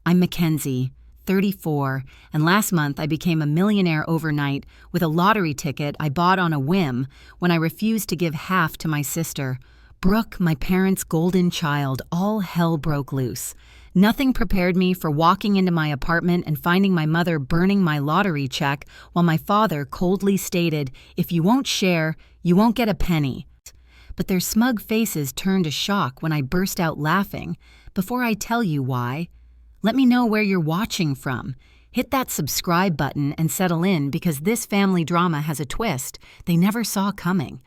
I'm McKenzie, 34, and last month I became a millionaire overnight with a lottery ticket I bought on a whim when I refused to give half to my sister. Brooke, my parents' golden child, all hell broke loose. Nothing prepared me for walking into my apartment and finding my mother burning my lottery check while my father coldly stated, "If you won't share, you won't get a penny." But their smug faces turned to shock when I burst out laughing. Before I tell you why, let me know where you're watching from. Hit that subscribe button and settle in because this family drama has a twist they never saw coming.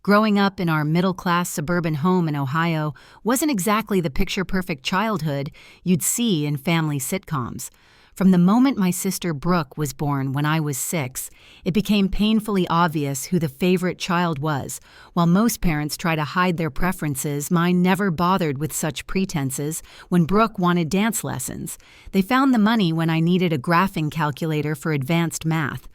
Growing up in our middle-class suburban home in Ohio wasn't exactly the picture-perfect childhood you'd see in family sitcoms. From the moment my sister Brooke was born when I was 6, it became painfully obvious who the favorite child was. While most parents try to hide their preferences, mine never bothered with such pretenses. When Brooke wanted dance lessons, they found the money when I needed a graphing calculator for advanced math.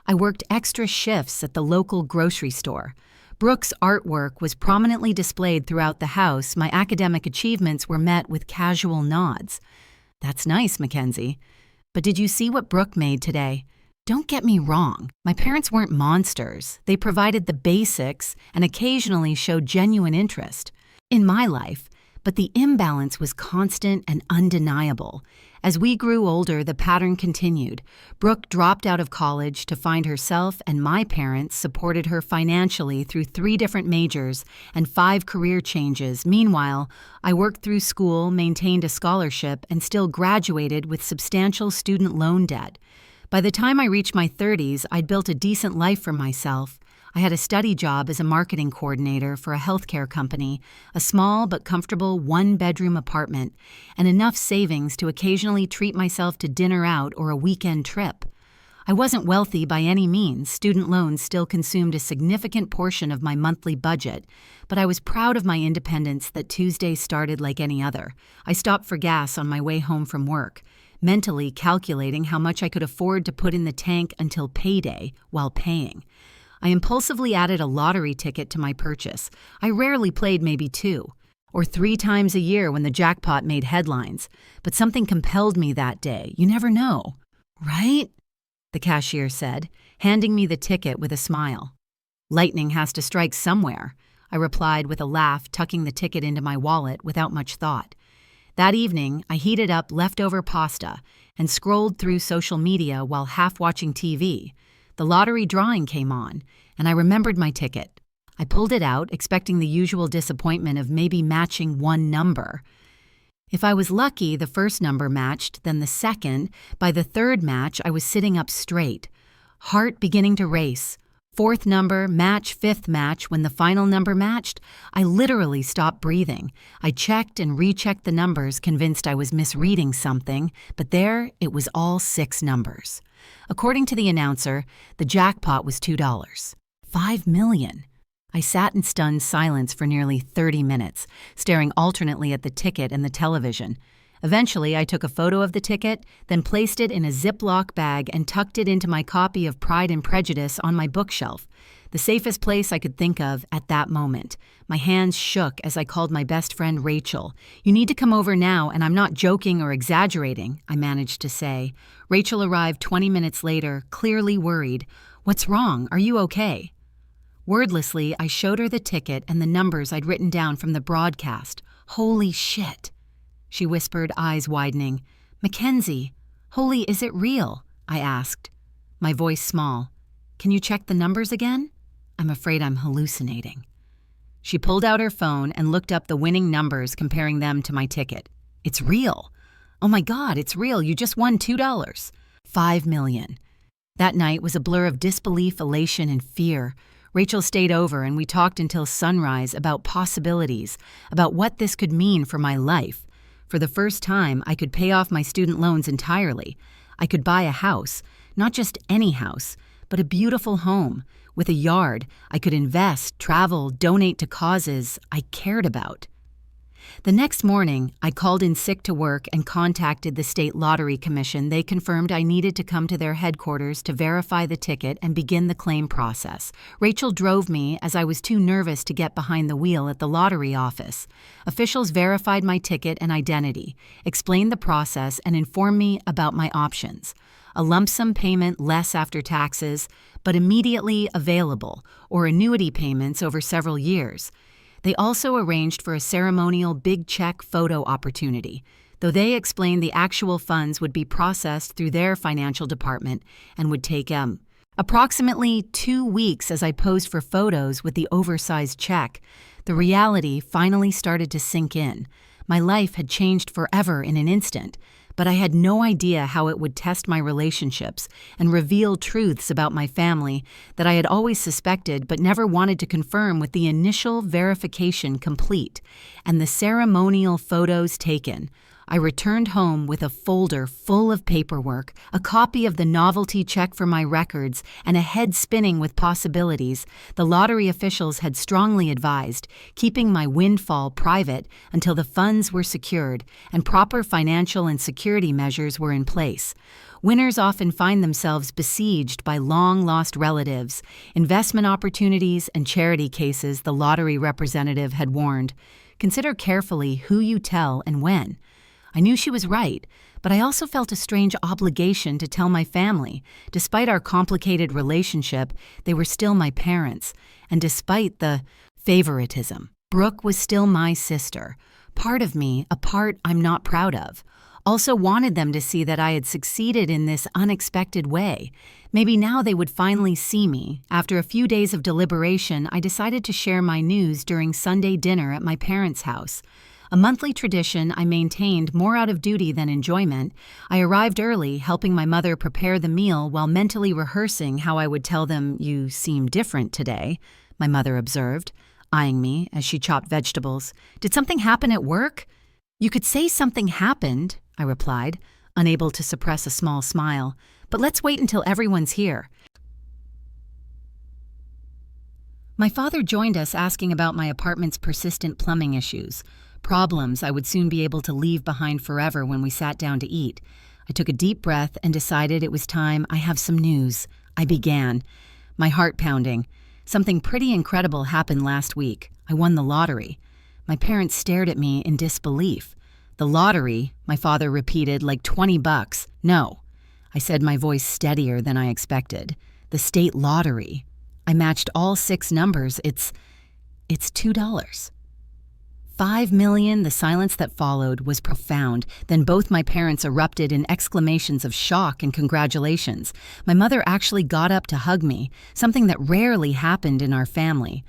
I worked extra shifts at the local grocery store. Brooke's artwork was prominently displayed throughout the house. My academic achievements were met with casual nods. "That's nice, McKenzie. But did you see what Brooke made today?" Don't get me wrong, my parents weren't monsters. They provided the basics and occasionally showed genuine interest in my life, but the imbalance was constant and undeniable. As we grew older, the pattern continued. Brooke dropped out of college to find herself, and my parents supported her financially through 3 different majors and 5 career changes. Meanwhile, I worked through school, maintained a scholarship, and still graduated with substantial student loan debt. By the time I reached my 30s, I'd built a decent life for myself. I had a steady job as a marketing coordinator for a healthcare company, a small but comfortable 1-bedroom apartment, and enough savings to occasionally treat myself to dinner out or a weekend trip. I wasn't wealthy by any means. Student loans still consumed a significant portion of my monthly budget, but I was proud of my independence that Tuesday started like any other. I stopped for gas on my way home from work, mentally calculating how much I could afford to put in the tank until payday while paying. I impulsively added a lottery ticket to my purchase. I rarely played, maybe 2 or 3 times a year when the jackpot made headlines, but something compelled me that day. You never know, right? The cashier said, handing me the ticket with a smile. "Lightning has to strike somewhere," I replied with a laugh, tucking the ticket into my wallet without much thought. That evening, I heated up leftover pasta and scrolled through social media while half watching TV. The lottery drawing came on, and I remembered my ticket. I pulled it out, expecting the usual disappointment of maybe matching 1 number. If I was lucky, the first number matched, then the second. By the 3rd match, I was sitting up straight, heart beginning to race. 4th number, match, 5th match. When the final number matched, I literally stopped breathing. I checked and rechecked the numbers, convinced I was misreading something, but there it was all 6 numbers. According to the announcer, the jackpot was $2. $5 million. I sat in stunned silence for nearly 30 minutes, staring alternately at the ticket and the television. Eventually, I took a photo of the ticket, then placed it in a Ziploc bag and tucked it into my copy of Pride and Prejudice on my bookshelf, the safest place I could think of at that moment. My hands shook as I called my best friend Rachel. "You need to come over now, and I'm not joking or exaggerating," I managed to say. Rachel arrived 20 minutes later, clearly worried. "What's wrong? Are you okay?" Wordlessly, I showed her the ticket and the numbers I'd written down from the broadcast. "Holy shit," she whispered, eyes widening. "McKenzie, holy, is it real?" I asked, my voice small. "Can you check the numbers again? I'm afraid I'm hallucinating." She pulled out her phone and looked up the winning numbers, comparing them to my ticket. "It's real. Oh my God, it's real. You just won $2. $5 million. That night was a blur of disbelief, elation, and fear. Rachel stayed over and we talked until sunrise about possibilities, about what this could mean for my life. For the first time, I could pay off my student loans entirely. I could buy a house, not just any house, but a beautiful home with a yard I could invest, travel, donate to causes I cared about. The next morning, I called in sick to work and contacted the state lottery commission. They confirmed I needed to come to their headquarters to verify the ticket and begin the claim process. Rachel drove me as I was too nervous to get behind the wheel at the lottery office. Officials verified my ticket and identity, explained the process, and informed me about my options. A lump sum payment less after taxes, but immediately available, or annuity payments over several years. They also arranged for a ceremonial big check photo opportunity, though they explained the actual funds would be processed through their financial department and would take approximately 2 weeks as I posed for photos with the oversized check. The reality finally started to sink in. My life had changed forever in an instant, but I had no idea how it would test my relationships and reveal truths about my family that I had always suspected but never wanted to confirm. With the initial verification complete and the ceremonial photos taken, I returned home with a folder full of paperwork, a copy of the novelty check for my records, and a head spinning with possibilities. The lottery officials had strongly advised keeping my windfall private until the funds were secured and proper financial and security measures were in place. Winners often find themselves besieged by long-lost relatives, investment opportunities, and charity cases, the lottery representative had warned. Consider carefully who you tell and when. I knew she was right, but I also felt a strange obligation to tell my family. Despite our complicated relationship, they were still my parents, and despite the favoritism, Brooke was still my sister. Part of me, a part I'm not proud of, also wanted them to see that I had succeeded in this unexpected way. Maybe now they would finally see me. After a few days of deliberation, I decided to share my news during Sunday dinner at my parents' house. A monthly tradition I maintained more out of duty than enjoyment. I arrived early, helping my mother prepare the meal while mentally rehearsing how I would tell them, "You seem different today," my mother observed, eyeing me as she chopped vegetables. "Did something happen at work?" "You could say something happened," I replied, unable to suppress a small smile. "But let's wait until everyone's here." My father joined us asking about my apartment's persistent plumbing issues. Problems I would soon be able to leave behind forever when we sat down to eat. I took a deep breath and decided it was time. "I have some news," I began, my heart pounding. "Something pretty incredible happened last week. I won the lottery." My parents stared at me in disbelief. "The lottery?" my father repeated, "like $20. "No," I said, my voice steadier than I expected. "The state lottery." I matched all 6 numbers. It's $2. 5 million. The silence that followed was profound. Then both my parents erupted in exclamations of shock and congratulations. My mother actually got up to hug me, something that rarely happened in our family.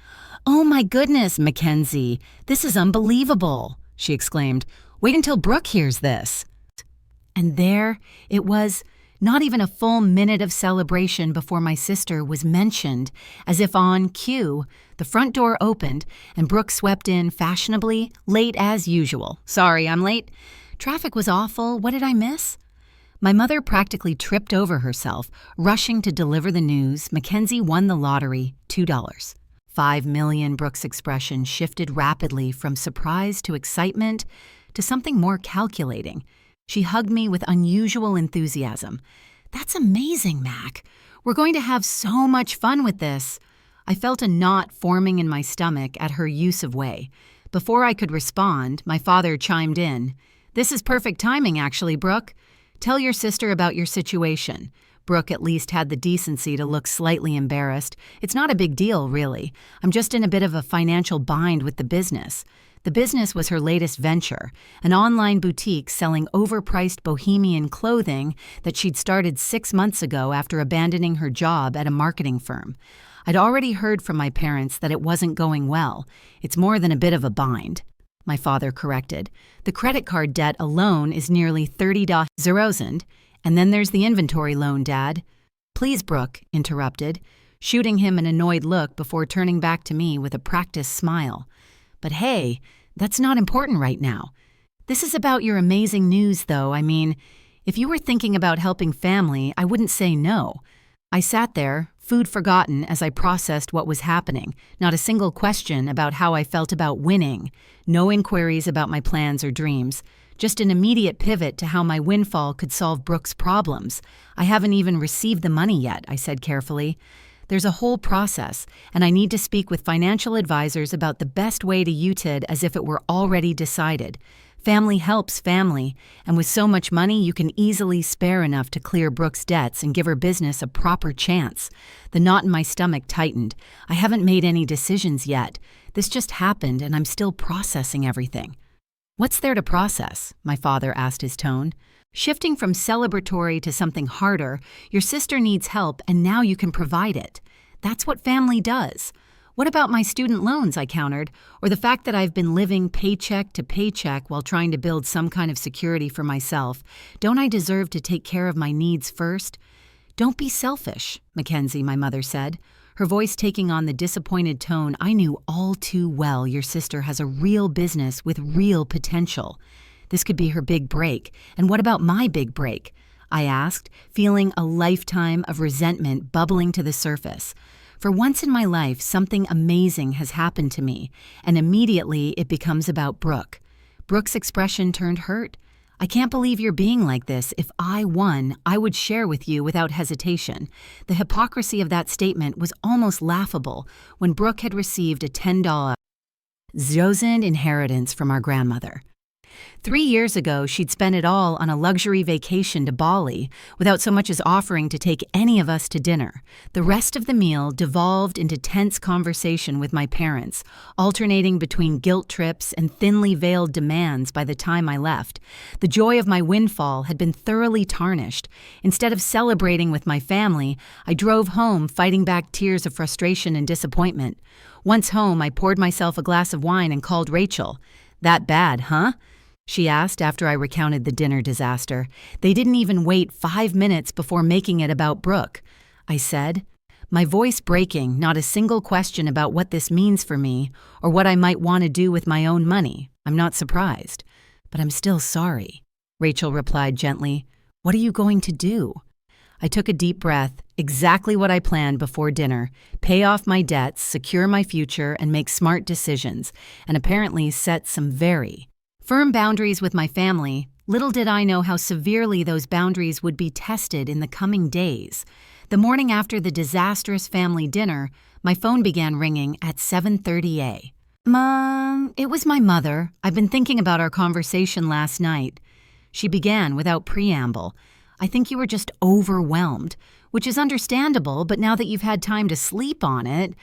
"Oh my goodness, McKenzie, this is unbelievable," she exclaimed. "Wait until Brooke hears this." And there it was. Not even a full minute of celebration before my sister was mentioned. As if on cue, the front door opened and Brooke swept in fashionably, late as usual. "Sorry, I'm late. Traffic was awful. What did I miss?" My mother practically tripped over herself, rushing to deliver the news. McKenzie won the lottery, $2. 5 million. Brooke's expression shifted rapidly from surprise to excitement to something more calculating. She hugged me with unusual enthusiasm. "That's amazing, Mac. We're going to have so much fun with this." I felt a knot forming in my stomach at her use of way. Before I could respond, my father chimed in. "This is perfect timing, actually, Brooke. Tell your sister about your situation." Brooke at least had the decency to look slightly embarrassed. "It's not a big deal, really. I'm just in a bit of a financial bind with the business." The business was her latest venture, an online boutique selling overpriced bohemian clothing that she'd started 6 months ago after abandoning her job at a marketing firm. I'd already heard from my parents that it wasn't going well. "It's more than a bit of a bind," my father corrected. "The credit card debt alone is nearly $30,000, and then there's the inventory loan, Dad." "Please, Brooke," interrupted, shooting him an annoyed look before turning back to me with a practiced smile. "But hey, that's not important right now. This is about your amazing news, though. I mean, if you were thinking about helping family, I wouldn't say no." I sat there, food forgotten as I processed what was happening, not a single question about how I felt about winning, no inquiries about my plans or dreams, just an immediate pivot to how my windfall could solve Brooke's problems. I haven't even received the money yet, I said carefully. There's a whole process, and I need to speak with financial advisors about the best way to use it as if it were already decided. Family helps family, and with so much money you can easily spare enough to clear Brooke's debts and give her business a proper chance. The knot in my stomach tightened. I haven't made any decisions yet. This just happened, and I'm still processing everything. What's there to process? My father asked, his tone. Shifting from celebratory to something harder, your sister needs help and now you can provide it. That's what family does. What about my student loans, I countered, or the fact that I've been living paycheck to paycheck while trying to build some kind of security for myself? Don't I deserve to take care of my needs first? Don't be selfish, McKenzie, my mother said, her voice taking on the disappointed tone I knew all too well. Your sister has a real business with real potential. This could be her big break. And what about my big break? I asked, feeling a lifetime of resentment bubbling to the surface. For once in my life, something amazing has happened to me, and immediately it becomes about Brooke. Brooke's expression turned hurt. I can't believe you're being like this. If I won, I would share with you without hesitation. The hypocrisy of that statement was almost laughable when Brooke had received a $10 inheritance from our grandmother. 3 years ago, she'd spent it all on a luxury vacation to Bali without so much as offering to take any of us to dinner. The rest of the meal devolved into tense conversation with my parents, alternating between guilt trips and thinly veiled demands by the time I left. The joy of my windfall had been thoroughly tarnished. Instead of celebrating with my family, I drove home fighting back tears of frustration and disappointment. Once home, I poured myself a glass of wine and called Rachel. "That bad, huh?" she asked after I recounted the dinner disaster. They didn't even wait 5 minutes before making it about Brooke, I said, my voice breaking, not a single question about what this means for me or what I might want to do with my own money. I'm not surprised, but I'm still sorry. Rachel replied gently. What are you going to do? I took a deep breath, exactly what I planned before dinner, pay off my debts, secure my future, and make smart decisions, and apparently set some very firm boundaries with my family. Little did I know how severely those boundaries would be tested in the coming days. The morning after the disastrous family dinner, my phone began ringing at 7:30 a.m. Mom, it was my mother. I've been thinking about our conversation last night. She began without preamble. I think you were just overwhelmed, which is understandable, but now that you've had time to sleep on it,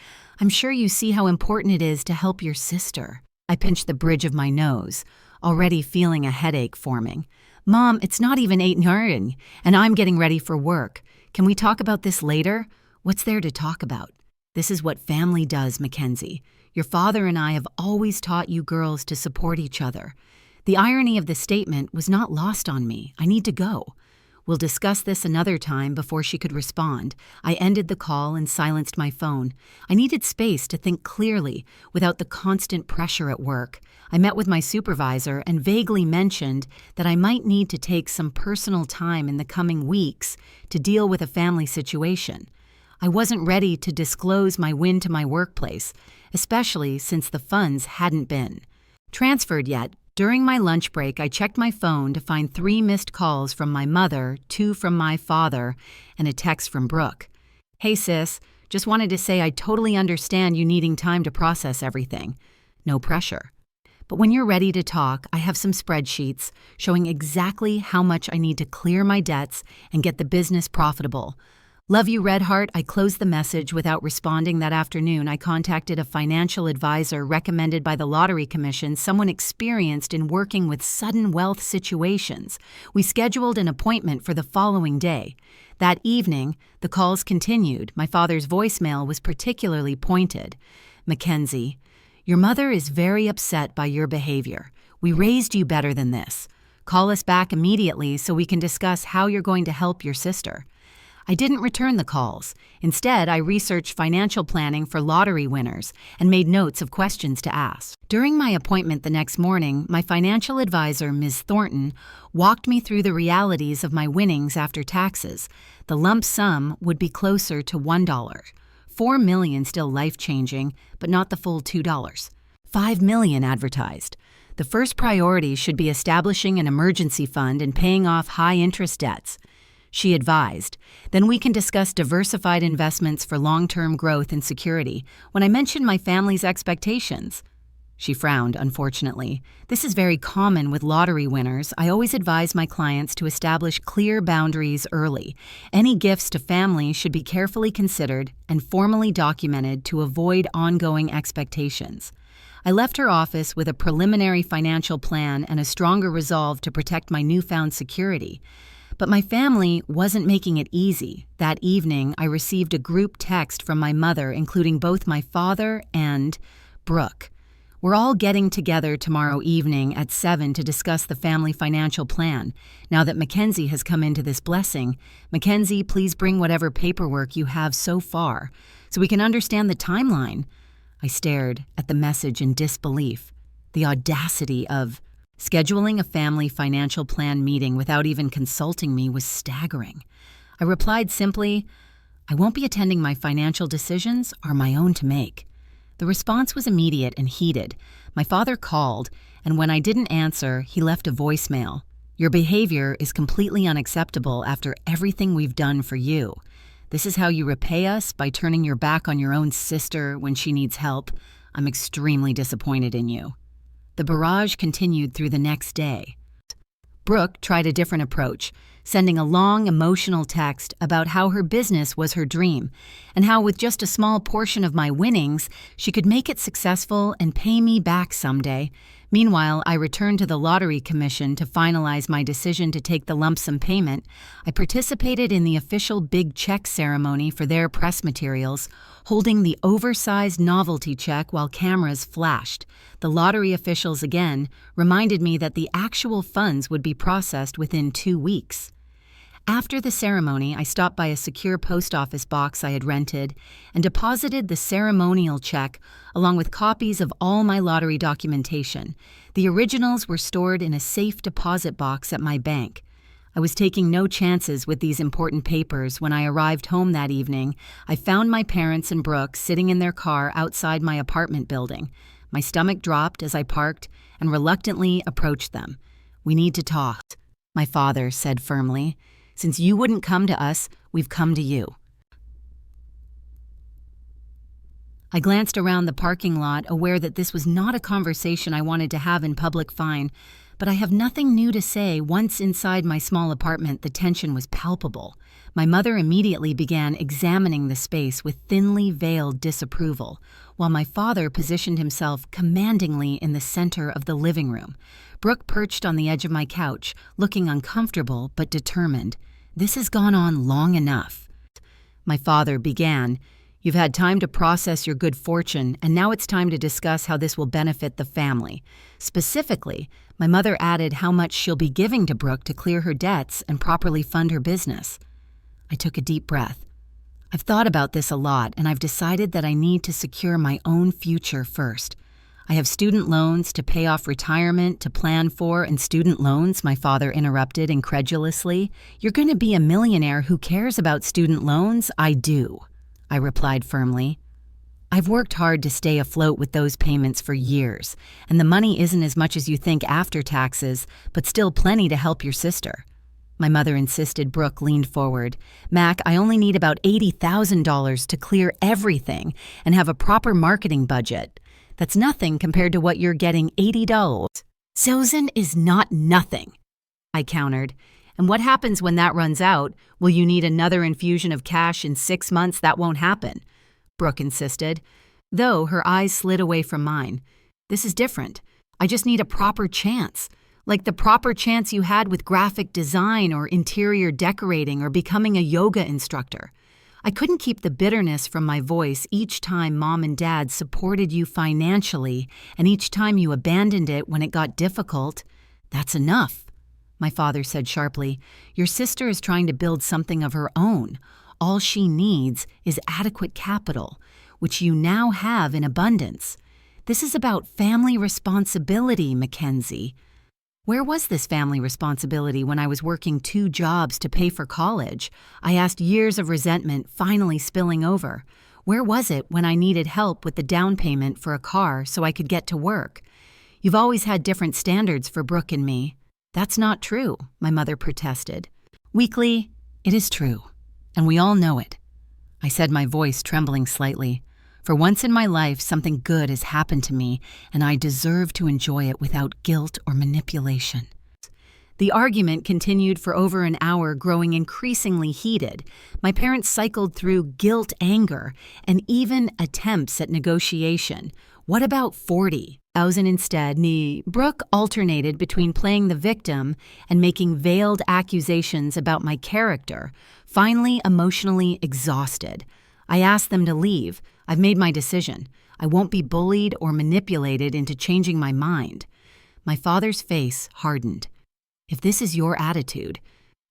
I'm sure you see how important it is to help your sister. I pinched the bridge of my nose, already feeling a headache forming. Mom, it's not even 8:30, and I'm getting ready for work. Can we talk about this later? What's there to talk about? This is what family does, McKenzie. Your father and I have always taught you girls to support each other. The irony of the statement was not lost on me. I need to go. We'll discuss this another time. Before she could respond, I ended the call and silenced my phone. I needed space to think clearly without the constant pressure at work. I met with my supervisor and vaguely mentioned that I might need to take some personal time in the coming weeks to deal with a family situation. I wasn't ready to disclose my win to my workplace, especially since the funds hadn't been transferred yet. During my lunch break, I checked my phone to find 3 missed calls from my mother, 2 from my father, and a text from Brooke. Hey sis, just wanted to say I totally understand you needing time to process everything. No pressure. But when you're ready to talk, I have some spreadsheets showing exactly how much I need to clear my debts and get the business profitable. Love you, Redheart. I closed the message without responding. That afternoon, I contacted a financial advisor recommended by the Lottery Commission, someone experienced in working with sudden wealth situations. We scheduled an appointment for the following day. That evening, the calls continued. My father's voicemail was particularly pointed. McKenzie, your mother is very upset by your behavior. We raised you better than this. Call us back immediately so we can discuss how you're going to help your sister. I didn't return the calls. Instead, I researched financial planning for lottery winners and made notes of questions to ask. During my appointment the next morning, my financial advisor, Ms. Thornton, walked me through the realities of my winnings after taxes. The lump sum would be closer to $1. $4 million still life-changing, but not the full $2. $5 million advertised. The first priority should be establishing an emergency fund and paying off high-interest debts. She advised, then we can discuss diversified investments for long-term growth and security when I mentioned my family's expectations. She frowned, unfortunately. This is very common with lottery winners. I always advise my clients to establish clear boundaries early. Any gifts to family should be carefully considered and formally documented to avoid ongoing expectations. I left her office with a preliminary financial plan and a stronger resolve to protect my newfound security. But my family wasn't making it easy. That evening, I received a group text from my mother, including both my father and Brooke. We're all getting together tomorrow evening at 7 to discuss the family financial plan. Now that McKenzie has come into this blessing, McKenzie, please bring whatever paperwork you have so far so we can understand the timeline. I stared at the message in disbelief. The audacity of scheduling a family financial plan meeting without even consulting me was staggering. I replied simply, I won't be attending. My financial decisions are my own to make. The response was immediate and heated. My father called, and when I didn't answer, he left a voicemail. Your behavior is completely unacceptable after everything we've done for you. This is how you repay us, by turning your back on your own sister when she needs help. I'm extremely disappointed in you. The barrage continued through the next day. Brooke tried a different approach, sending a long, emotional text about how her business was her dream and how with just a small portion of my winnings, she could make it successful and pay me back someday. Meanwhile, I returned to the Lottery Commission to finalize my decision to take the lump sum payment. I participated in the official big check ceremony for their press materials, holding the oversized novelty check while cameras flashed. The lottery officials again reminded me that the actual funds would be processed within 2 weeks. After the ceremony, I stopped by a secure post office box I had rented and deposited the ceremonial check along with copies of all my lottery documentation. The originals were stored in a safe deposit box at my bank. I was taking no chances with these important papers. When I arrived home that evening, I found my parents and Brooke sitting in their car outside my apartment building. My stomach dropped as I parked and reluctantly approached them. We need to talk, my father said firmly. Since you wouldn't come to us, we've come to you. I glanced around the parking lot, aware that this was not a conversation I wanted to have in public. Fine, but I have nothing new to say. Once inside my small apartment, the tension was palpable. My mother immediately began examining the space with thinly veiled disapproval, while my father positioned himself commandingly in the center of the living room. Brooke perched on the edge of my couch, looking uncomfortable but determined. This has gone on long enough. My father began, You've had time to process your good fortune, and now it's time to discuss how this will benefit the family. Specifically, my mother added how much she'll be giving to Brooke to clear her debts and properly fund her business. I took a deep breath. I've thought about this a lot, and I've decided that I need to secure my own future first. I have student loans to pay off, retirement to plan for, and student loans, my father interrupted incredulously. You're going to be a millionaire who cares about student loans? I do, I replied firmly. I've worked hard to stay afloat with those payments for years, and the money isn't as much as you think after taxes, but still plenty to help your sister. My mother insisted. Brooke leaned forward. Mac, I only need about $80,000 to clear everything and have a proper marketing budget. That's nothing compared to what you're getting, $80. $1,000 is not nothing, I countered. And what happens when that runs out? Will you need another infusion of cash in 6 months? That won't happen, Brooke insisted, though her eyes slid away from mine. This is different. I just need a proper chance. Like the proper chance you had with graphic design or interior decorating or becoming a yoga instructor. I couldn't keep the bitterness from my voice each time Mom and Dad supported you financially, and each time you abandoned it when it got difficult. That's enough. my father said sharply. Your sister is trying to build something of her own. All she needs is adequate capital, which you now have in abundance. This is about family responsibility, McKenzie. Where was this family responsibility when I was working 2 jobs to pay for college? I asked, years of resentment finally spilling over. Where was it when I needed help with the down payment for a car so I could get to work? You've always had different standards for Brooke and me. That's not true, my mother protested. Weakly, it is true, and we all know it. I said, my voice trembling slightly. For once in my life, something good has happened to me, and I deserve to enjoy it without guilt or manipulation. The argument continued for over an hour, growing increasingly heated. My parents cycled through guilt, anger, and even attempts at negotiation. What about 40,000 instead? Brooke alternated between playing the victim and making veiled accusations about my character, finally emotionally exhausted. I asked them to leave. I've made my decision. I won't be bullied or manipulated into changing my mind. My father's face hardened. If this is your attitude,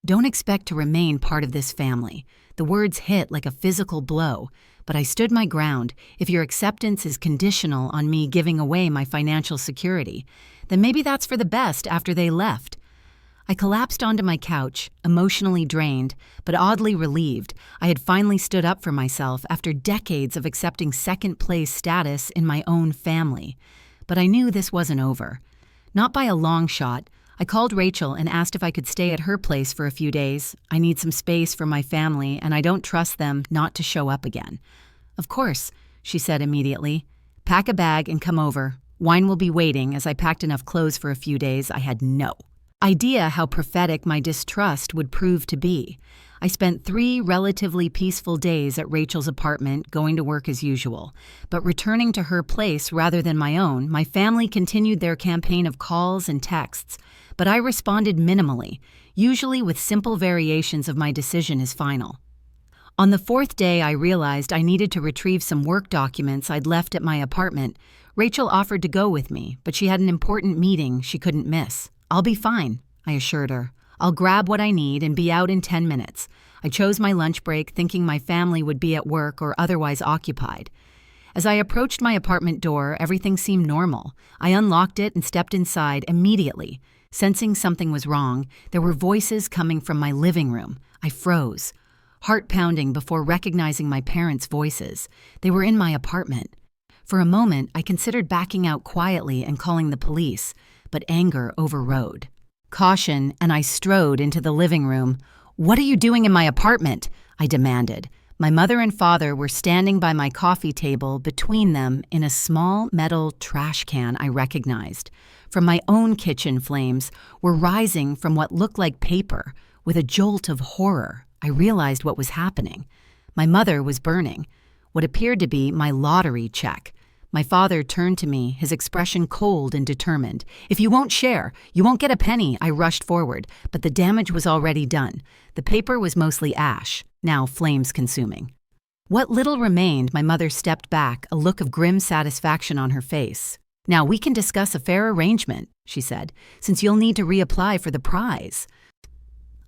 don't expect to remain part of this family. The words hit like a physical blow, but I stood my ground. If your acceptance is conditional on me giving away my financial security, then maybe that's for the best after they left. I collapsed onto my couch, emotionally drained, but oddly relieved. I had finally stood up for myself after decades of accepting second-place status in my own family. But I knew this wasn't over. Not by a long shot. I called Rachel and asked if I could stay at her place for a few days. I need some space for my family, and I don't trust them not to show up again. Of course, she said immediately. Pack a bag and come over. Wine will be waiting. As I packed enough clothes for a few days, I had no idea how prophetic my distrust would prove to be. I spent 3 relatively peaceful days at Rachel's apartment, going to work as usual. But returning to her place rather than my own, my family continued their campaign of calls and texts. But I responded minimally, usually with simple variations of my decision is final. On the 4th day, I realized I needed to retrieve some work documents I'd left at my apartment. Rachel offered to go with me, but she had an important meeting she couldn't miss. I'll be fine, I assured her. I'll grab what I need and be out in 10 minutes. I chose my lunch break thinking my family would be at work or otherwise occupied. As I approached my apartment door, everything seemed normal. I unlocked it and stepped inside immediately. Sensing something was wrong, there were voices coming from my living room. I froze, heart pounding before recognizing my parents' voices. They were in my apartment. For a moment, I considered backing out quietly and calling the police, but anger overrode. Caution, and I strode into the living room. What are you doing in my apartment? I demanded. My mother and father were standing by my coffee table, between them in a small metal trash can I recognized. From my own kitchen, flames were rising from what looked like paper. With a jolt of horror, I realized what was happening. My mother was burning what appeared to be my lottery check. My father turned to me, his expression cold and determined. If you won't share, you won't get a penny. I rushed forward, but the damage was already done. The paper was mostly ash, now flames consuming. What little remained, my mother stepped back, a look of grim satisfaction on her face. Now we can discuss a fair arrangement, she said, since you'll need to reapply for the prize.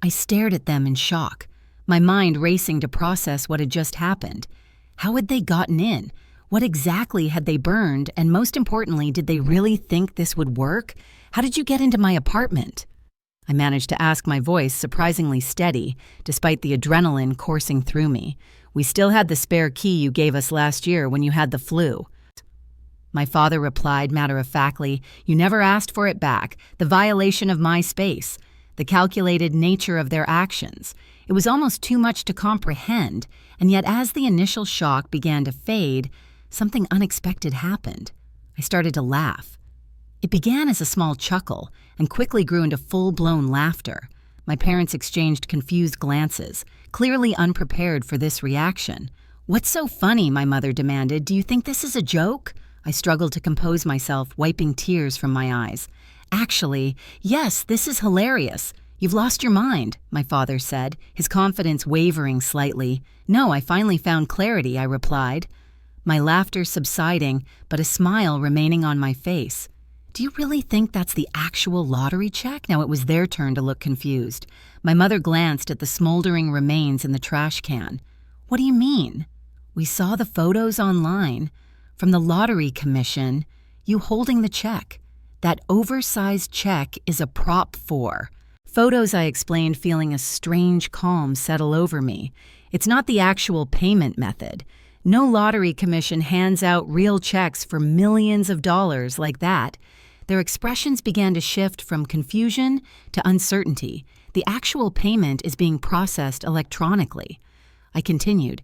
I stared at them in shock, my mind racing to process what had just happened. How had they gotten in? What exactly had they burned, and most importantly, did they really think this would work? How did you get into my apartment? I managed to ask, my voice surprisingly steady, despite the adrenaline coursing through me. We still had the spare key you gave us last year when you had the flu. My father replied matter-of-factly, you never asked for it back, the violation of my space, the calculated nature of their actions. It was almost too much to comprehend, and yet as the initial shock began to fade, something unexpected happened. I started to laugh. It began as a small chuckle and quickly grew into full-blown laughter. My parents exchanged confused glances, clearly unprepared for this reaction. What's so funny? My mother demanded. Do you think this is a joke? I struggled to compose myself, wiping tears from my eyes. Actually, yes, this is hilarious. You've lost your mind, my father said, his confidence wavering slightly. No, I finally found clarity, I replied, my laughter subsiding, but a smile remaining on my face. Do you really think that's the actual lottery check? Now it was their turn to look confused. My mother glanced at the smoldering remains in the trash can. What do you mean? We saw the photos online. From the lottery commission, you holding the check. That oversized check is a prop for. Photos, I explained, feeling a strange calm settle over me. It's not the actual payment method. No lottery commission hands out real checks for millions of dollars like that. Their expressions began to shift from confusion to uncertainty. The actual payment is being processed electronically. I continued.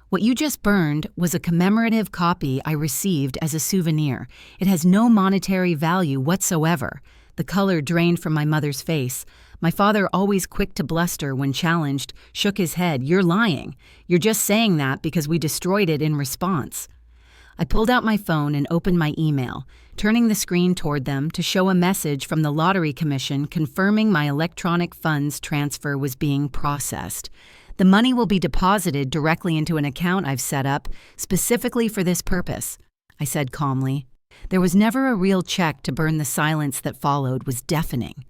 What you just burned was a commemorative copy I received as a souvenir. It has no monetary value whatsoever. The color drained from my mother's face. My father, always quick to bluster when challenged, shook his head. You're lying. You're just saying that because we destroyed it in response. I pulled out my phone and opened my email, turning the screen toward them to show a message from the Lottery Commission confirming my electronic funds transfer was being processed. The money will be deposited directly into an account I've set up specifically for this purpose, I said calmly. There was never a real check to burn. The silence that followed was deafening.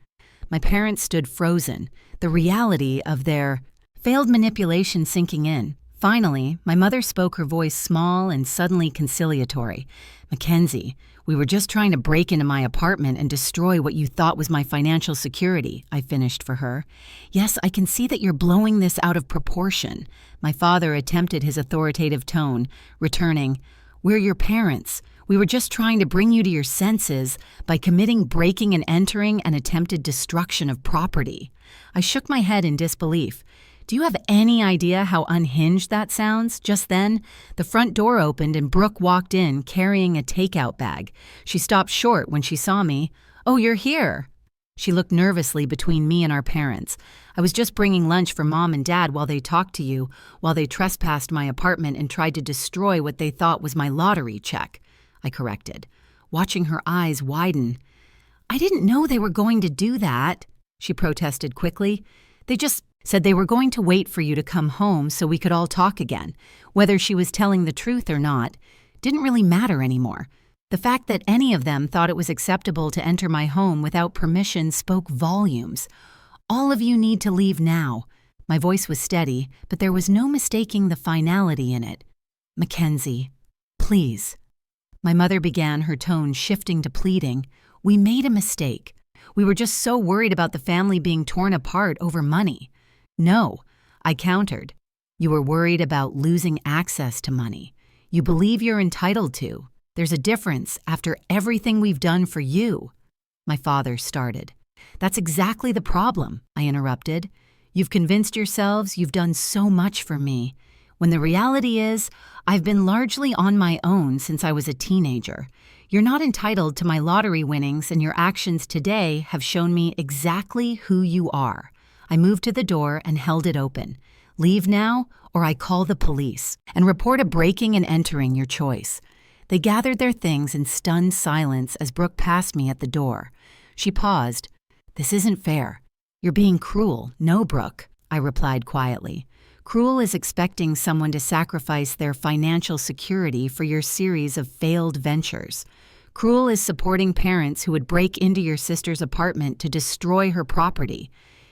My parents stood frozen, the reality of their failed manipulation sinking in. Finally, my mother spoke, her voice small and suddenly conciliatory. "McKenzie, we were just trying to break into my apartment and destroy what you thought was my financial security," I finished for her. "Yes, I can see that you're blowing this out of proportion." My father attempted his authoritative tone, returning, "We're your parents. We were just trying to bring you to your senses by committing breaking and entering and attempted destruction of property." I shook my head in disbelief. Do you have any idea how unhinged that sounds? Just then, the front door opened and Brooke walked in carrying a takeout bag. She stopped short when she saw me. "Oh, you're here." She looked nervously between me and our parents. "I was just bringing lunch for Mom and Dad while they talked to you, while they trespassed my apartment and tried to destroy what they thought was my lottery check," I corrected, watching her eyes widen. "I didn't know they were going to do that," she protested quickly. "They just said they were going to wait for you to come home so we could all talk again." Whether she was telling the truth or not didn't really matter anymore. The fact that any of them thought it was acceptable to enter my home without permission spoke volumes. "All of you need to leave now." My voice was steady, but there was no mistaking the finality in it. "McKenzie, please." My mother began, her tone shifting to pleading. "We made a mistake. We were just so worried about the family being torn apart over money." "No," I countered. "You were worried about losing access to money. You believe you're entitled to. There's a difference after everything we've done for you." My father started. "That's exactly the problem," I interrupted. "You've convinced yourselves you've done so much for me, when the reality is I've been largely on my own since I was a teenager. You're not entitled to my lottery winnings, and your actions today have shown me exactly who you are." I moved to the door and held it open. "Leave now, or I call the police and report a breaking and entering, your choice." They gathered their things in stunned silence as Brooke passed me at the door. She paused. "This isn't fair. You're being cruel." "No, Brooke," I replied quietly. "Cruel is expecting someone to sacrifice their financial security for your series of failed ventures. Cruel is supporting parents who would break into your sister's apartment to destroy her property.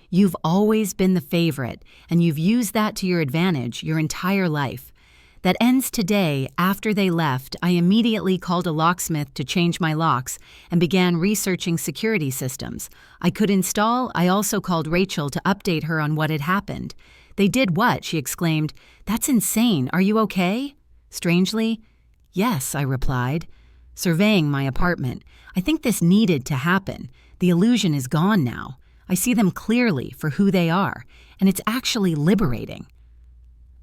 You've always been the favorite, and you've used that to your advantage your entire life. That ends today. After they left, I immediately called a locksmith to change my locks and began researching security systems I could install. I also called Rachel to update her on what had happened. "They did what?" she exclaimed. "That's insane. Are you okay?" Strangely, "Yes," I replied, surveying my apartment. "I think this needed to happen. The illusion is gone now. I see them clearly for who they are, and it's actually liberating."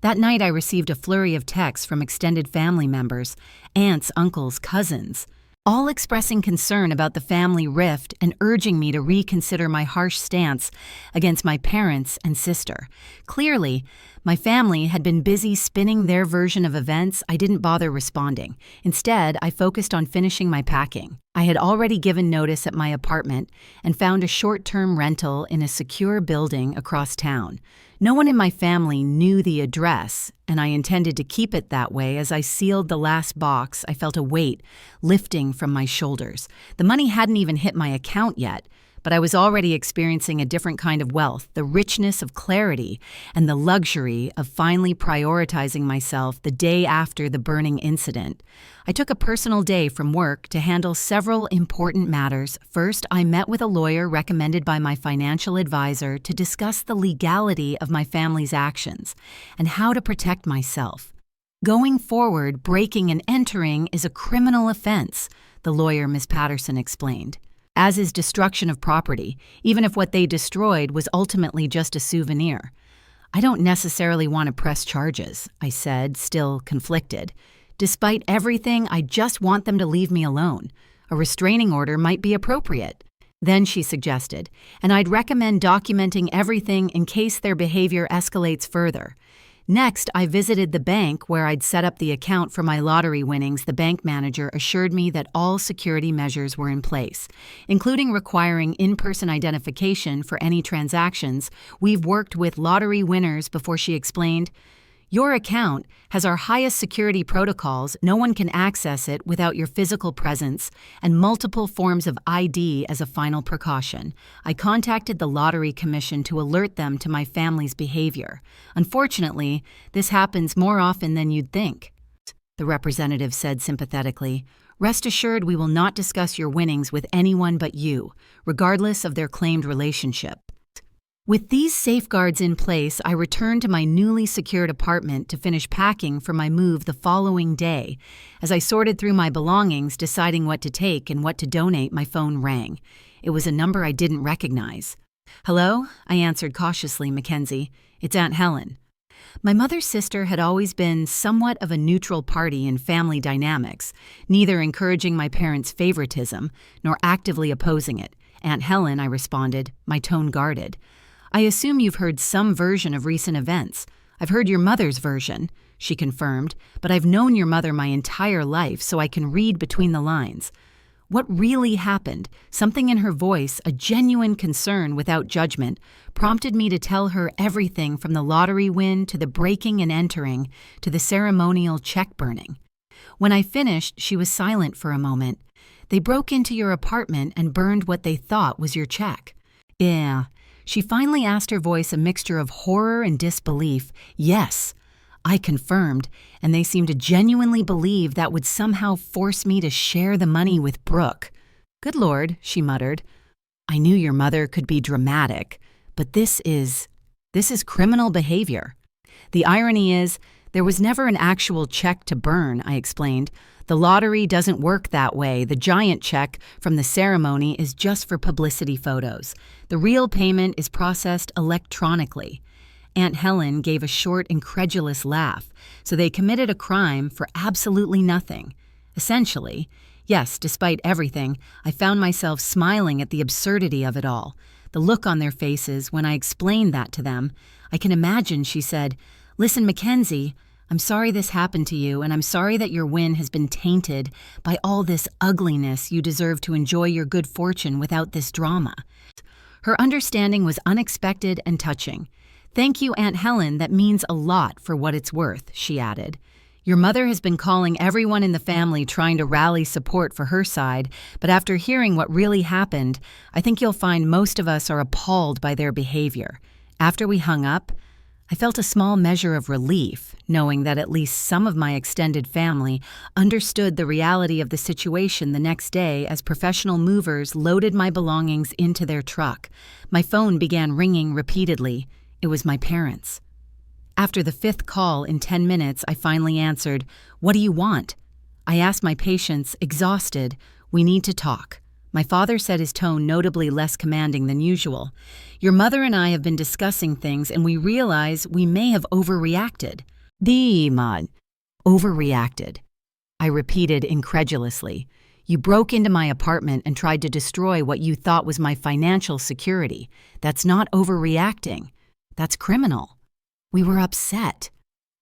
That night I received a flurry of texts from extended family members, aunts, uncles, cousins, all expressing concern about the family rift and urging me to reconsider my harsh stance against my parents and sister. Clearly, My family had been busy spinning their version of events. I didn't bother responding. Instead, I focused on finishing my packing. I had already given notice at my apartment and found a short-term rental in a secure building across town. No one in my family knew the address, and I intended to keep it that way. As I sealed the last box, I felt a weight lifting from my shoulders. The money hadn't even hit my account yet, but I was already experiencing a different kind of wealth, the richness of clarity and the luxury of finally prioritizing myself the day after the burning incident. I took a personal day from work to handle several important matters. First, I met with a lawyer recommended by my financial advisor to discuss the legality of my family's actions and how to protect myself. Going forward, breaking and entering is a criminal offense, the lawyer, Ms. Patterson, explained, as is destruction of property, even if what they destroyed was ultimately just a souvenir. I don't necessarily want to press charges, I said, still conflicted. Despite everything, I just want them to leave me alone. A restraining order might be appropriate. Then she suggested, and I'd recommend documenting everything in case their behavior escalates further. Next, I visited the bank where I'd set up the account for my lottery winnings. The bank manager assured me that all security measures were in place, including requiring in-person identification for any transactions. We've worked with lottery winners before, she explained. Your account has our highest security protocols. No one can access it without your physical presence and multiple forms of ID as a final precaution. I contacted the Lottery Commission to alert them to my family's behavior. Unfortunately, this happens more often than you'd think, the representative said sympathetically. Rest assured, we will not discuss your winnings with anyone but you, regardless of their claimed relationship. With these safeguards in place, I returned to my newly secured apartment to finish packing for my move the following day. As I sorted through my belongings, deciding what to take and what to donate, my phone rang. It was a number I didn't recognize. Hello? I answered cautiously. McKenzie. It's Aunt Helen. My mother's sister had always been somewhat of a neutral party in family dynamics, neither encouraging my parents' favoritism nor actively opposing it. Aunt Helen, I responded, my tone guarded. I assume you've heard some version of recent events. I've heard your mother's version, she confirmed, but I've known your mother my entire life, so I can read between the lines. What really happened? Something in her voice, a genuine concern without judgment, prompted me to tell her everything from the lottery win to the breaking and entering to the ceremonial check burning. When I finished, she was silent for a moment. They broke into your apartment and burned what they thought was your check. Yeah. She finally asked, her voice a mixture of horror and disbelief. Yes, I confirmed, and they seemed to genuinely believe that would somehow force me to share the money with Brooke. Good Lord, she muttered. I knew your mother could be dramatic, but this is criminal behavior. The irony is, there was never an actual check to burn, I explained. The lottery doesn't work that way. The giant check from the ceremony is just for publicity photos. The real payment is processed electronically. Aunt Helen gave a short, incredulous laugh. So they committed a crime for absolutely nothing. Essentially, yes, despite everything, I found myself smiling at the absurdity of it all. The look on their faces when I explained that to them. I can imagine, she said, Listen, McKenzie, I'm sorry this happened to you, and I'm sorry that your win has been tainted by all this ugliness. You deserve to enjoy your good fortune without this drama. Her understanding was unexpected and touching. Thank you, Aunt Helen, that means a lot for what it's worth, she added. Your mother has been calling everyone in the family trying to rally support for her side, but after hearing what really happened, I think you'll find most of us are appalled by their behavior. After we hung up, I felt a small measure of relief, knowing that at least some of my extended family understood the reality of the situation. The next day, as professional movers loaded my belongings into their truck, my phone began ringing repeatedly. It was my parents. After the fifth call in 10 minutes, I finally answered, What do you want? I asked my patients, exhausted, We need to talk. My father said, his tone notably less commanding than usual. Your mother and I have been discussing things, and we realize we may have overreacted. Overreacted. I repeated incredulously. You broke into my apartment and tried to destroy what you thought was my financial security. That's not overreacting. That's criminal. We were upset.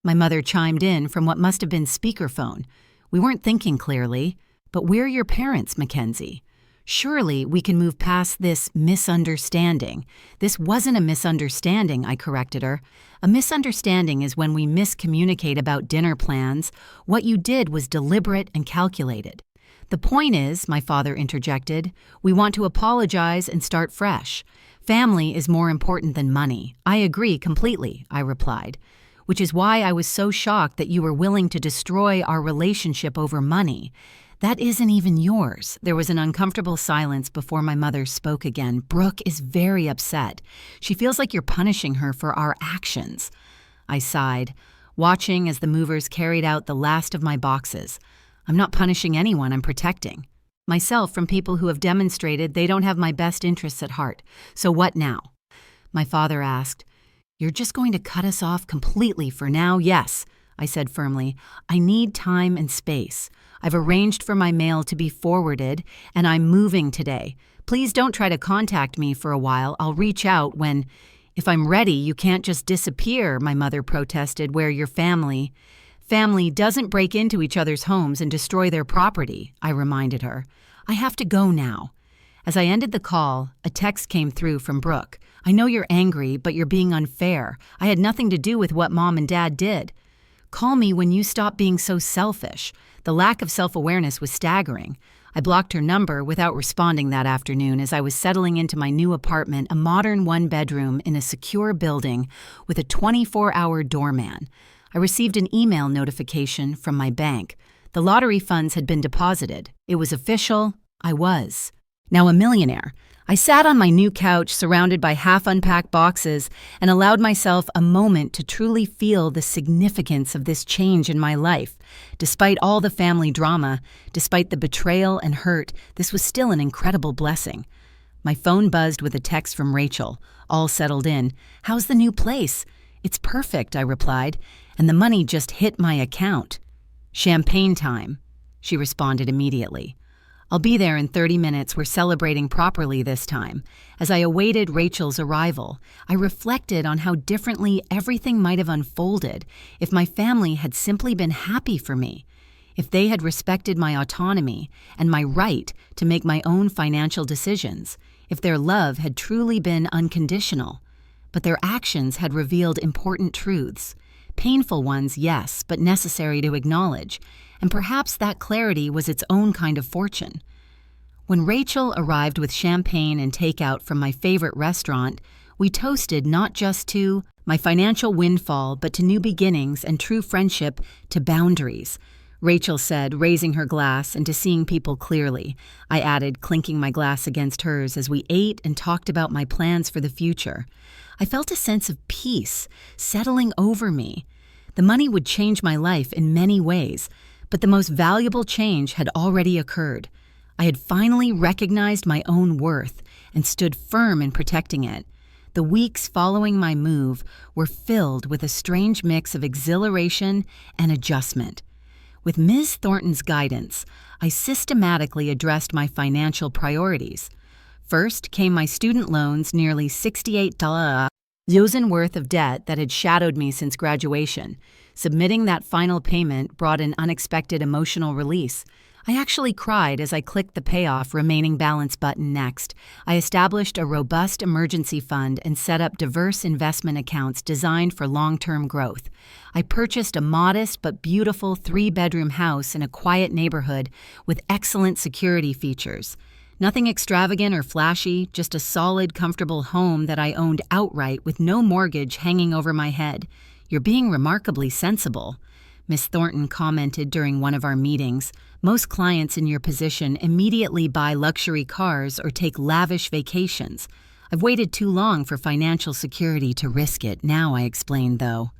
My mother chimed in from what must have been speakerphone. We weren't thinking clearly, but we're your parents, McKenzie. Surely we can move past this misunderstanding. This wasn't a misunderstanding, I corrected her. A misunderstanding is when we miscommunicate about dinner plans. What you did was deliberate and calculated. The point is, my father interjected, we want to apologize and start fresh. Family is more important than money. I agree completely, I replied, which is why I was so shocked that you were willing to destroy our relationship over money. That isn't even yours. There was an uncomfortable silence before my mother spoke again. Brooke is very upset. She feels like you're punishing her for our actions. I sighed, watching as the movers carried out the last of my boxes. I'm not punishing anyone, I'm protecting myself from people who have demonstrated they don't have my best interests at heart. So what now? My father asked. You're just going to cut us off completely for now? Yes, I said firmly. I need time and space. I've arranged for my mail to be forwarded, and I'm moving today. Please don't try to contact me for a while. I'll reach out when... If I'm ready, you can't just disappear, my mother protested, where your family doesn't break into each other's homes and destroy their property, I reminded her. I have to go now. As I ended the call, a text came through from Brooke. I know you're angry, but you're being unfair. I had nothing to do with what Mom and Dad did. Call me when you stop being so selfish. The lack of self-awareness was staggering. I blocked her number without responding that afternoon as I was settling into my new apartment, a modern one-bedroom in a secure building with a 24-hour doorman. I received an email notification from my bank. The lottery funds had been deposited. It was official. I was now a millionaire. I sat on my new couch surrounded by half-unpacked boxes and allowed myself a moment to truly feel the significance of this change in my life. Despite all the family drama, despite the betrayal and hurt, this was still an incredible blessing. My phone buzzed with a text from Rachel, all settled in. How's the new place? It's perfect, I replied, and the money just hit my account. Champagne time, she responded immediately. I'll be there in 30 minutes. We're celebrating properly this time. As I awaited Rachel's arrival, I reflected on how differently everything might have unfolded if my family had simply been happy for me, if they had respected my autonomy and my right to make my own financial decisions, if their love had truly been unconditional. But their actions had revealed important truths. Painful ones, yes, but necessary to acknowledge, and perhaps that clarity was its own kind of fortune. When Rachel arrived with champagne and takeout from my favorite restaurant, we toasted not just to my financial windfall, but to new beginnings and true friendship, to boundaries. Rachel said, raising her glass, and to seeing people clearly. I added, clinking my glass against hers as we ate and talked about my plans for the future. I felt a sense of peace settling over me. The money would change my life in many ways, but the most valuable change had already occurred. I had finally recognized my own worth and stood firm in protecting it. The weeks following my move were filled with a strange mix of exhilaration and adjustment. With Ms. Thornton's guidance, I systematically addressed my financial priorities. First came my student loans, nearly $68,000 worth of debt that had shadowed me since graduation. Submitting that final payment brought an unexpected emotional release. I actually cried as I clicked the payoff remaining balance button next. I established a robust emergency fund and set up diverse investment accounts designed for long-term growth. I purchased a modest but beautiful 3-bedroom house in a quiet neighborhood with excellent security features. Nothing extravagant or flashy, just a solid, comfortable home that I owned outright with no mortgage hanging over my head. You're being remarkably sensible, Miss Thornton commented during one of our meetings. Most clients in your position immediately buy luxury cars or take lavish vacations. I've waited too long for financial security to risk it now, I explained, though.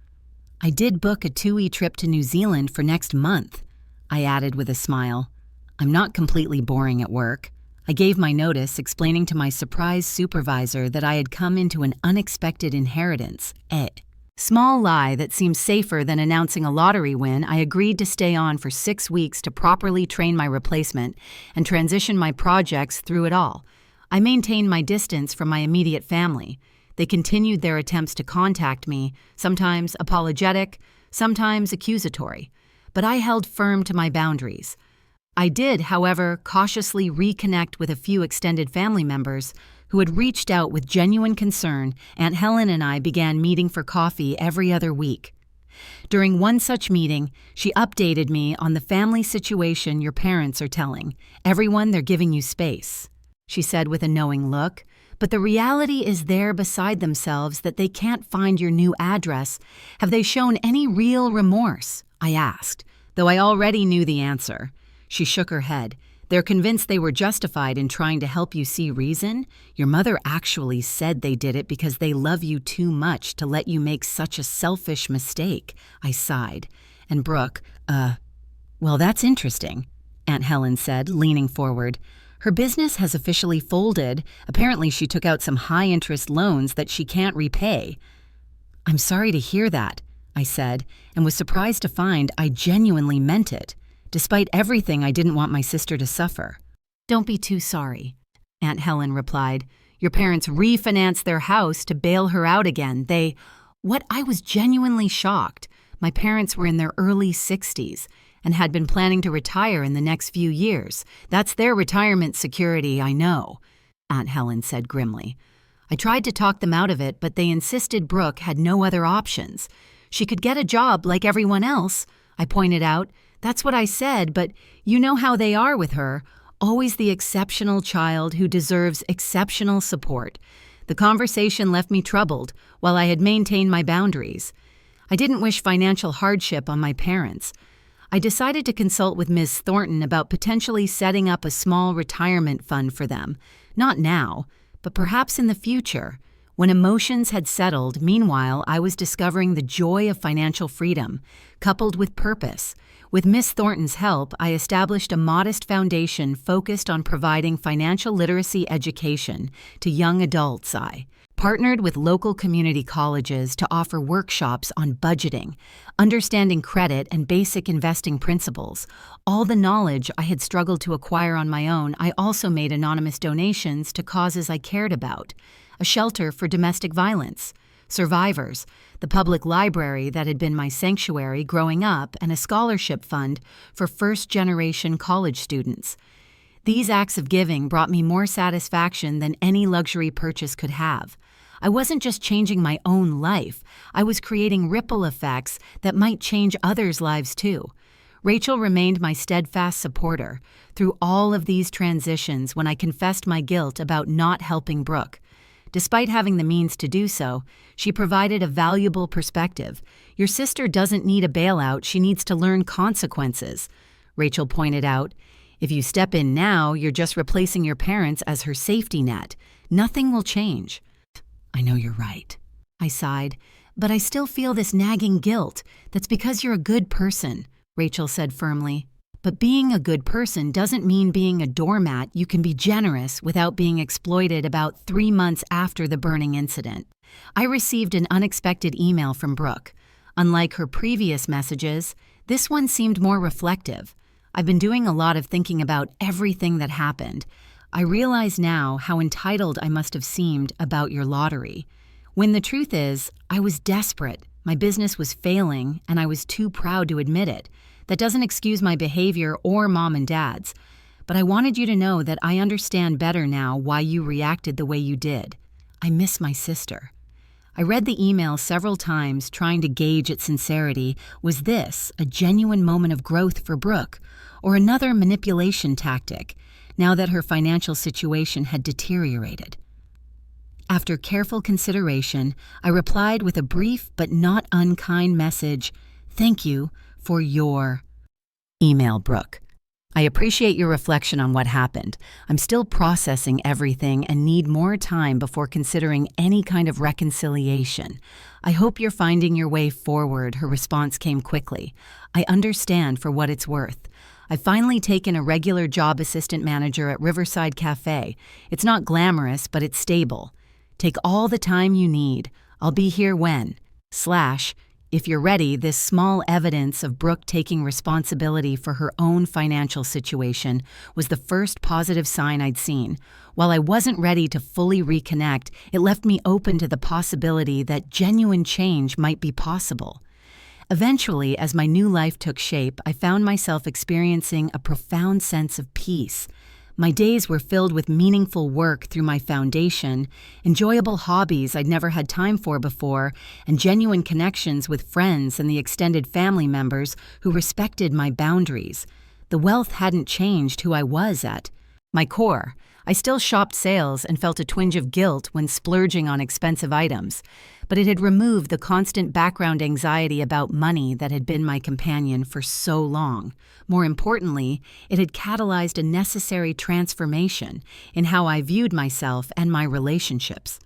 I did book a 2-week trip to New Zealand for next month, I added with a smile. I'm not completely boring at work. I gave my notice, explaining to my surprised supervisor that I had come into an unexpected inheritance. Small lie that seemed safer than announcing a lottery win, I agreed to stay on for 6 weeks to properly train my replacement and transition my projects through it all. I maintained my distance from my immediate family. They continued their attempts to contact me, sometimes apologetic, sometimes accusatory. But I held firm to my boundaries. I did, however, cautiously reconnect with a few extended family members who had reached out with genuine concern. Aunt Helen and I began meeting for coffee every other week. During one such meeting, she updated me on the family situation your parents are telling. Everyone, they're giving you space, she said with a knowing look. But the reality is they're beside themselves that they can't find your new address. Have they shown any real remorse? I asked, though I already knew the answer. She shook her head. They're convinced they were justified in trying to help you see reason. Your mother actually said they did it because they love you too much to let you make such a selfish mistake. I sighed. And Brooke, well, that's interesting, Aunt Helen said, leaning forward. Her business has officially folded. Apparently she took out some high-interest loans that she can't repay. I'm sorry to hear that, I said, and was surprised to find I genuinely meant it. Despite everything, I didn't want my sister to suffer. Don't be too sorry, Aunt Helen replied. Your parents refinanced their house to bail her out again. I was genuinely shocked. My parents were in their early 60s and had been planning to retire in the next few years. That's their retirement security, I know, Aunt Helen said grimly. I tried to talk them out of it, but they insisted Brooke had no other options. She could get a job like everyone else, I pointed out. That's what I said, but you know how they are with her, always the exceptional child who deserves exceptional support. The conversation left me troubled while I had maintained my boundaries. I didn't wish financial hardship on my parents. I decided to consult with Ms. Thornton about potentially setting up a small retirement fund for them. Not now, but perhaps in the future. When emotions had settled, meanwhile, I was discovering the joy of financial freedom, coupled with purpose. With Miss Thornton's help, I established a modest foundation focused on providing financial literacy education to young adults. I partnered with local community colleges to offer workshops on budgeting, understanding credit, and basic investing principles. All the knowledge I had struggled to acquire on my own, I also made anonymous donations to causes I cared about. A shelter for domestic violence survivors, the public library that had been my sanctuary growing up, and a scholarship fund for first-generation college students. These acts of giving brought me more satisfaction than any luxury purchase could have. I wasn't just changing my own life, I was creating ripple effects that might change others' lives too. Rachel remained my steadfast supporter through all of these transitions when I confessed my guilt about not helping Brooke. Despite having the means to do so, she provided a valuable perspective. Your sister doesn't need a bailout, she needs to learn consequences, Rachel pointed out. If you step in now, you're just replacing your parents as her safety net. Nothing will change. I know you're right, I sighed, but I still feel this nagging guilt. That's because you're a good person, Rachel said firmly. But being a good person doesn't mean being a doormat. You can be generous without being exploited. About 3 months after the burning incident, I received an unexpected email from Brooke. Unlike her previous messages, this one seemed more reflective. I've been doing a lot of thinking about everything that happened. I realize now how entitled I must have seemed about your lottery. When the truth is, I was desperate. My business was failing, and I was too proud to admit it. That doesn't excuse my behavior or Mom and Dad's, but I wanted you to know that I understand better now why you reacted the way you did. I miss my sister. I read the email several times, trying to gauge its sincerity. Was this a genuine moment of growth for Brooke, or another manipulation tactic, now that her financial situation had deteriorated? After careful consideration, I replied with a brief but not unkind message. Thank you for your email, Brooke. I appreciate your reflection on what happened. I'm still processing everything and need more time before considering any kind of reconciliation. I hope you're finding your way forward. Her response came quickly. I understand for what it's worth. I've finally taken a regular job assistant manager at Riverside Cafe. It's not glamorous, but it's stable. Take all the time you need. I'll be here when / If you're ready, this small evidence of Brooke taking responsibility for her own financial situation was the first positive sign I'd seen. While I wasn't ready to fully reconnect, it left me open to the possibility that genuine change might be possible. Eventually, as my new life took shape, I found myself experiencing a profound sense of peace. My days were filled with meaningful work through my foundation, enjoyable hobbies I'd never had time for before, and genuine connections with friends and the extended family members who respected my boundaries. The wealth hadn't changed who I was at my core. I still shopped sales and felt a twinge of guilt when splurging on expensive items, but it had removed the constant background anxiety about money that had been my companion for so long. More importantly, it had catalyzed a necessary transformation in how I viewed myself and my relationships.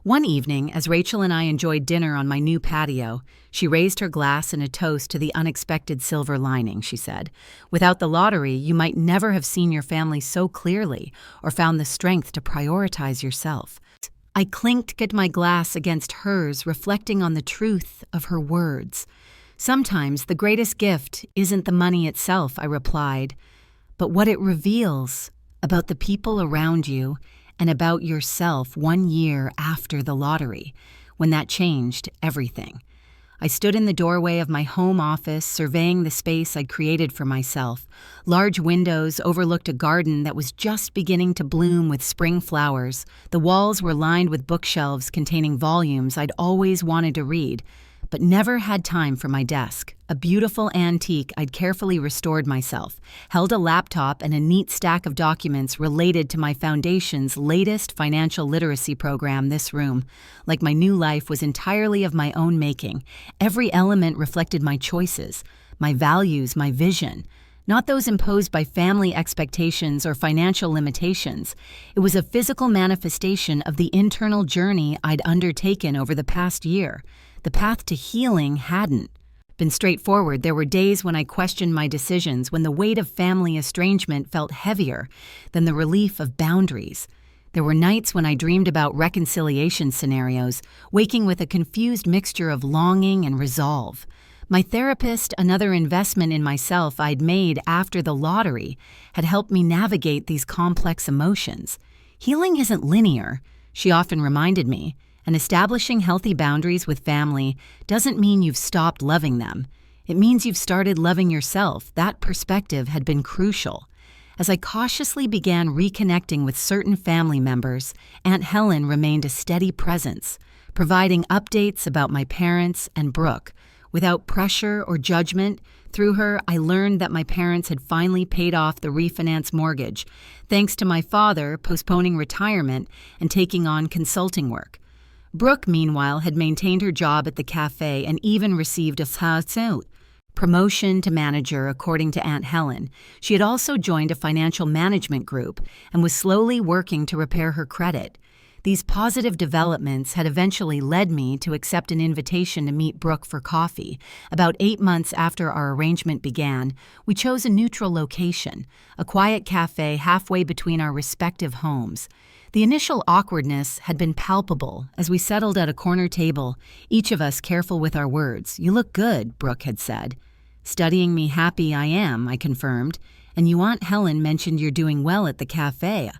One evening, as Rachel and I enjoyed dinner on my new patio, she raised her glass in a toast to the unexpected silver lining, she said. Without the lottery, you might never have seen your family so clearly or found the strength to prioritize yourself. I clinked at my glass against hers, reflecting on the truth of her words. Sometimes the greatest gift isn't the money itself, I replied, but what it reveals about the people around you and about yourself 1 year after the lottery, when that changed everything. I stood in the doorway of my home office, surveying the space I'd created for myself. Large windows overlooked a garden that was just beginning to bloom with spring flowers. The walls were lined with bookshelves containing volumes I'd always wanted to read, but never had time for my desk. A beautiful antique I'd carefully restored myself, held a laptop and a neat stack of documents related to my foundation's latest financial literacy program. This room, like my new life, was entirely of my own making. Every element reflected my choices, my values, my vision, not those imposed by family expectations or financial limitations. It was a physical manifestation of the internal journey I'd undertaken over the past year. The path to healing hadn't been straightforward. There were days when I questioned my decisions, when the weight of family estrangement felt heavier than the relief of boundaries. There were nights when I dreamed about reconciliation scenarios, waking with a confused mixture of longing and resolve. My therapist, another investment in myself I'd made after the lottery, had helped me navigate these complex emotions. Healing isn't linear, she often reminded me. And establishing healthy boundaries with family doesn't mean you've stopped loving them. It means you've started loving yourself. That perspective had been crucial. As I cautiously began reconnecting with certain family members, Aunt Helen remained a steady presence, providing updates about my parents and Brooke. Without pressure or judgment, through her, I learned that my parents had finally paid off the refinance mortgage, thanks to my father postponing retirement and taking on consulting work. Brooke, meanwhile, had maintained her job at the cafe and even received a promotion to manager, according to Aunt Helen. She had also joined a financial management group and was slowly working to repair her credit. These positive developments had eventually led me to accept an invitation to meet Brooke for coffee. About 8 months after our arrangement began, we chose a neutral location, a quiet cafe halfway between our respective homes. The initial awkwardness had been palpable as we settled at a corner table, each of us careful with our words. "You look good," Brooke had said. "Studying me happy I am," I confirmed. "And you Aunt Helen mentioned you're doing well at the cafe."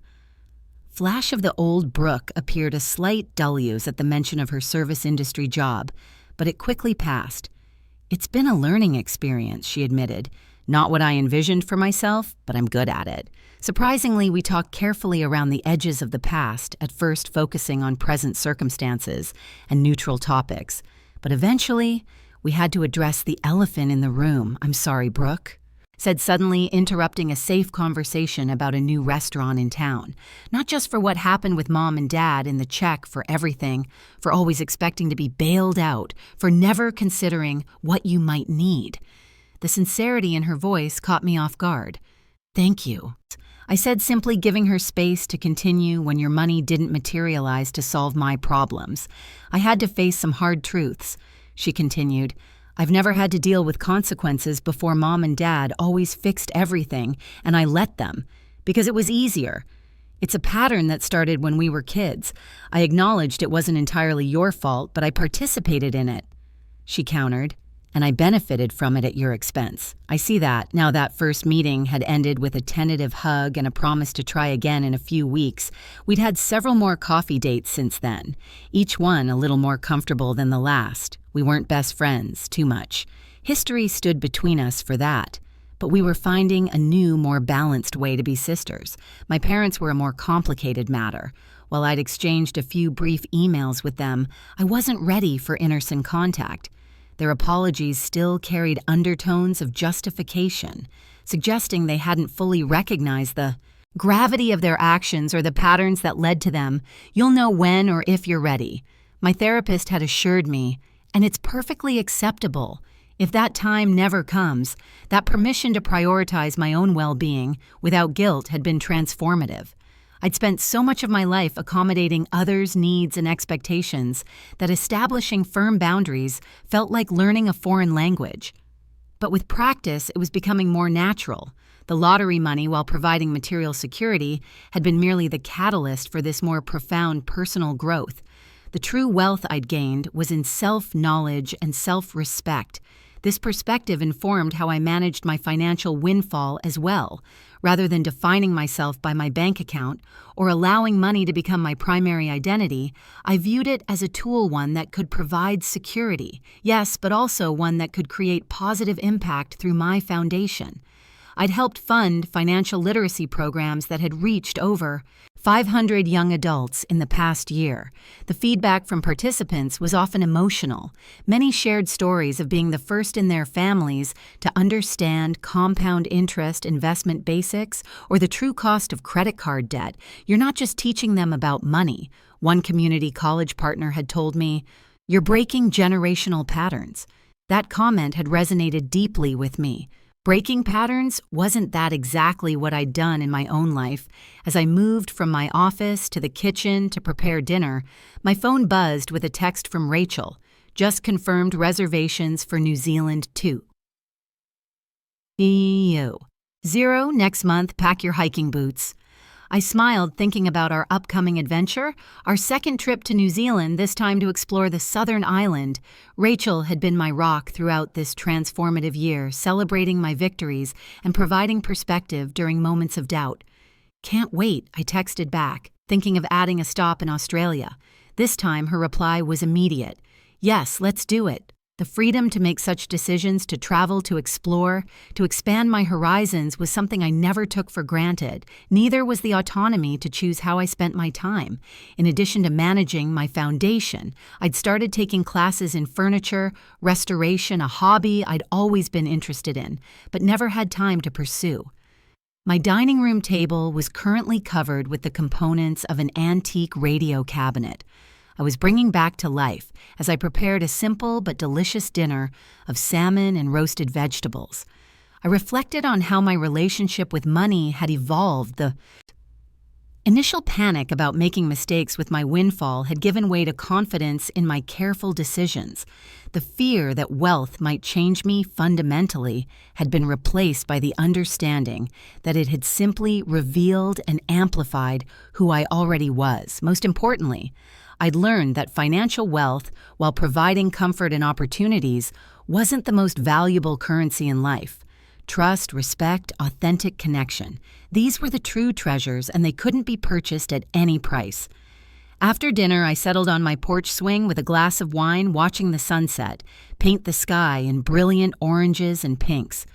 Flash of the old Brooke appeared a slight deluge at the mention of her service industry job, but it quickly passed. "It's been a learning experience," she admitted. "Not what I envisioned for myself, but I'm good at it." Surprisingly, we talked carefully around the edges of the past, at first focusing on present circumstances and neutral topics. But eventually, we had to address the elephant in the room. "I'm sorry, Brooke," said suddenly, interrupting a safe conversation about a new restaurant in town. "Not just for what happened with Mom and Dad in the check for everything, for always expecting to be bailed out, for never considering what you might need." The sincerity in her voice caught me off guard. "Thank you," I said, simply giving her space to continue when your money didn't materialize to solve my problems. "I had to face some hard truths," she continued. "I've never had to deal with consequences before. Mom and Dad always fixed everything, and I let them, because it was easier. It's a pattern that started when we were kids. I acknowledged it wasn't entirely your fault, but I participated in it." she countered, "and I benefited from it at your expense." I see that. Now that first meeting had ended with a tentative hug and a promise to try again in a few weeks. We'd had several more coffee dates since then, each one a little more comfortable than the last. We weren't best friends, too much. History stood between us for that. But we were finding a new, more balanced way to be sisters. My parents were a more complicated matter. While I'd exchanged a few brief emails with them, I wasn't ready for in-person contact. Their apologies still carried undertones of justification, suggesting they hadn't fully recognized the gravity of their actions or the patterns that led to them. "You'll know when or if you're ready." My therapist had assured me, and it's perfectly acceptable. If that time never comes, that permission to prioritize my own well-being without guilt had been transformative. I'd spent so much of my life accommodating others' needs and expectations that establishing firm boundaries felt like learning a foreign language. But with practice, it was becoming more natural. The lottery money, while providing material security, had been merely the catalyst for this more profound personal growth. The true wealth I'd gained was in self-knowledge and self-respect. This perspective informed how I managed my financial windfall as well. Rather than defining myself by my bank account or allowing money to become my primary identity, I viewed it as a tool, one that could provide security, yes, but also one that could create positive impact through my foundation. I'd helped fund financial literacy programs that had reached over 500 young adults in the past year. The feedback from participants was often emotional. Many shared stories of being the first in their families to understand compound interest investment basics or the true cost of credit card debt. "You're not just teaching them about money," one community college partner had told me. "You're breaking generational patterns." That comment had resonated deeply with me. Breaking patterns wasn't that exactly what I'd done in my own life. As I moved from my office to the kitchen to prepare dinner, my phone buzzed with a text from Rachel. "Just confirmed reservations for New Zealand too. EO. 0 next month, pack your hiking boots." I smiled, thinking about our upcoming adventure, our second trip to New Zealand, this time to explore the southern island. Rachel had been my rock throughout this transformative year, celebrating my victories and providing perspective during moments of doubt. "Can't wait," I texted back, thinking of adding a stop in Australia. This time her reply was immediate. "Yes, let's do it." The freedom to make such decisions, to travel, to explore, to expand my horizons was something I never took for granted. Neither was the autonomy to choose how I spent my time. In addition to managing my foundation, I'd started taking classes in furniture, restoration, a hobby I'd always been interested in, but never had time to pursue. My dining room table was currently covered with the components of an antique radio cabinet. I was bringing back to life as I prepared a simple but delicious dinner of salmon and roasted vegetables. I reflected on how my relationship with money had evolved. The initial panic about making mistakes with my windfall had given way to confidence in my careful decisions. The fear that wealth might change me fundamentally had been replaced by the understanding that it had simply revealed and amplified who I already was. Most importantly, I'd learned that financial wealth, while providing comfort and opportunities, wasn't the most valuable currency in life. Trust, respect, authentic connection. These were the true treasures, and they couldn't be purchased at any price. After dinner, I settled on my porch swing with a glass of wine, watching the sunset paint the sky in brilliant oranges and pinks.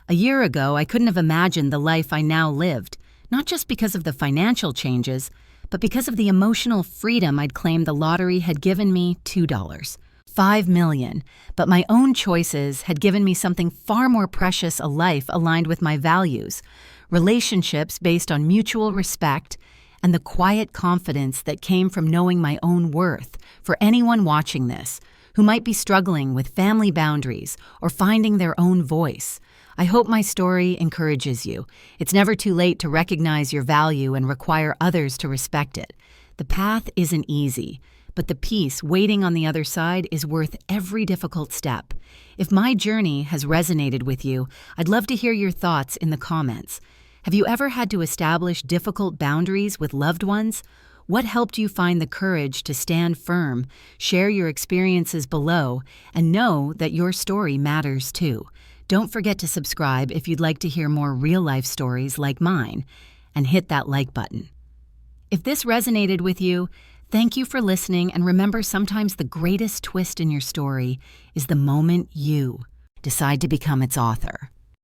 A year ago, I couldn't have imagined the life I now lived, not just because of the financial changes, but because of the emotional freedom I'd claimed the lottery had given me. $2. $5 million. But my own choices had given me something far more precious, a life aligned with my values, relationships based on mutual respect, and the quiet confidence that came from knowing my own worth. For anyone watching this, who might be struggling with family boundaries or finding their own voice, I hope my story encourages you. It's never too late to recognize your value and require others to respect it. The path isn't easy, but the peace waiting on the other side is worth every difficult step. If my journey has resonated with you, I'd love to hear your thoughts in the comments. Have you ever had to establish difficult boundaries with loved ones? What helped you find the courage to stand firm? Share your experiences below and know that your story matters too. Don't forget to subscribe if you'd like to hear more real-life stories like mine, and hit that like button. If this resonated with you, thank you for listening, and remember, sometimes the greatest twist in your story is the moment you decide to become its author.